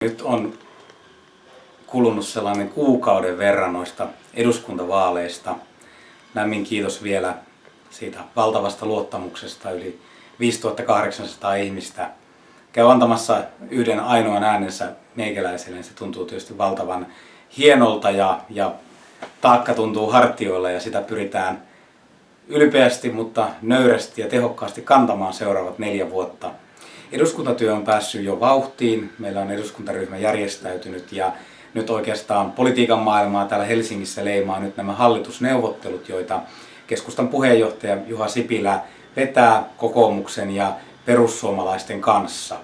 Nyt on kulunut sellainen kuukauden verran noista eduskuntavaaleista. Lämmin kiitos vielä siitä valtavasta luottamuksesta. Yli 5800 ihmistä käy antamassa yhden ainoan äänensä meikäläiselle. Se tuntuu tietysti valtavan hienolta ja taakka tuntuu hartioilla ja sitä pyritään ylpeästi, mutta nöyrästi ja tehokkaasti kantamaan seuraavat 4 vuotta. Eduskuntatyö on päässyt jo vauhtiin, meillä on eduskuntaryhmä järjestäytynyt ja nyt oikeastaan politiikan maailmaa täällä Helsingissä leimaa nyt nämä hallitusneuvottelut, joita keskustan puheenjohtaja Juha Sipilä vetää kokoomuksen ja perussuomalaisten kanssa.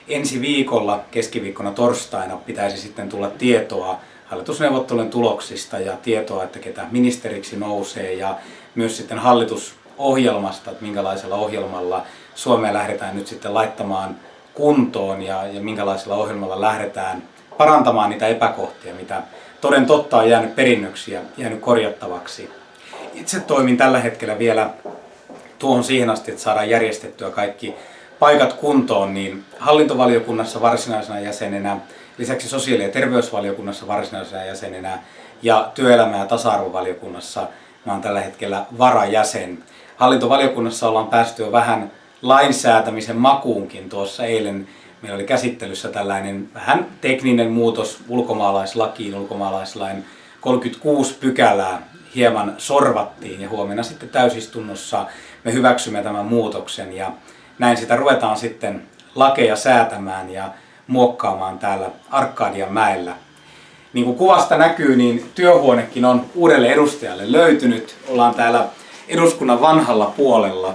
Ensi viikolla, keskiviikkona torstaina, pitäisi sitten tulla tietoa hallitusneuvottelujen tuloksista ja tietoa, että ketä ministeriksi nousee ja myös sitten hallitusohjelmasta, että minkälaisella ohjelmalla Suomea lähdetään nyt sitten laittamaan kuntoon ja minkälaisella ohjelmalla lähdetään parantamaan niitä epäkohtia, mitä toden totta on jäänyt perinnöksi ja jäänyt korjattavaksi. Itse toimin tällä hetkellä vielä tuohon siihen asti, että saadaan järjestettyä kaikki paikat kuntoon, niin hallintovaliokunnassa varsinaisena jäsenenä, lisäksi sosiaali- ja terveysvaliokunnassa varsinaisena jäsenenä ja työelämä- ja tasa-arvovaliokunnassa mä oon tällä hetkellä varajäsen. Hallintovaliokunnassa ollaan päästy jo vähän lainsäätämisen makuunkin. Tuossa eilen meillä oli käsittelyssä tällainen vähän tekninen muutos ulkomaalaislakiin, ulkomaalaislain 36 pykälää hieman sorvattiin ja huomenna sitten täysistunnossa me hyväksymme tämän muutoksen ja näin sitä ruvetaan sitten lakeja säätämään ja muokkaamaan täällä Arkadianmäellä. Niin kuin kuvasta näkyy, niin työhuonekin on uudelle edustajalle löytynyt. Ollaan täällä eduskunnan vanhalla puolella.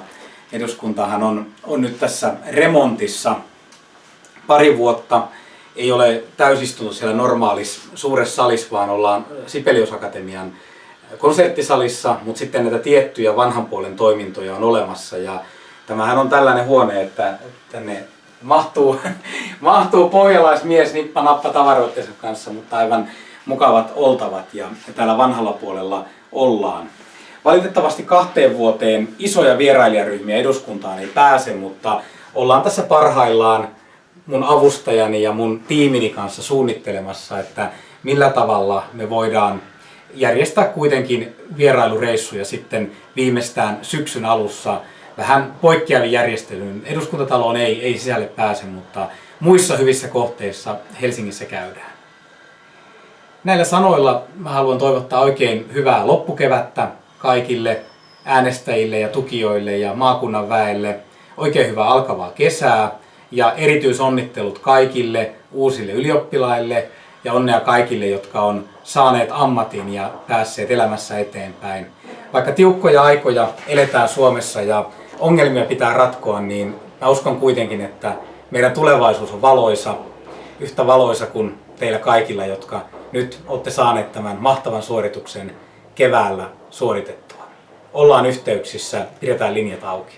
Eduskuntahan on nyt tässä remontissa pari vuotta. Ei ole täysistunut siellä normaalissa suuressa salissa, vaan ollaan Sibelius Akatemian konserttisalissa, mutta sitten näitä tiettyjä vanhan puolen toimintoja on olemassa. Ja tämähän on tällainen huone, että tänne mahtuu pohjalaismies nippa-nappa tavaroittensa kanssa, mutta aivan mukavat oltavat ja täällä vanhalla puolella ollaan. Valitettavasti 2 vuoteen isoja vierailijaryhmiä eduskuntaan ei pääse, mutta ollaan tässä parhaillaan mun avustajani ja mun tiimini kanssa suunnittelemassa, että millä tavalla me voidaan järjestää kuitenkin vierailureissuja sitten viimeistään syksyn alussa vähän poikkeavin järjestelyyn. Eduskuntataloon ei sisälle pääse, mutta muissa hyvissä kohteissa Helsingissä käydään. Näillä sanoilla mä haluan toivottaa oikein hyvää loppukevättä kaikille äänestäjille ja tukijoille ja maakunnan väelle. Oikein hyvää alkavaa kesää ja erityisonnittelut kaikille uusille ylioppilaille ja onnea kaikille, jotka on saaneet ammatin ja päässeet elämässä eteenpäin. Vaikka tiukkoja aikoja eletään Suomessa ja ongelmia pitää ratkoa, niin mä uskon kuitenkin, että meidän tulevaisuus on valoisa, yhtä valoisa kuin teillä kaikilla, jotka nyt olette saaneet tämän mahtavan suorituksen keväällä suoritettua. Ollaan yhteyksissä, pidetään linjat auki.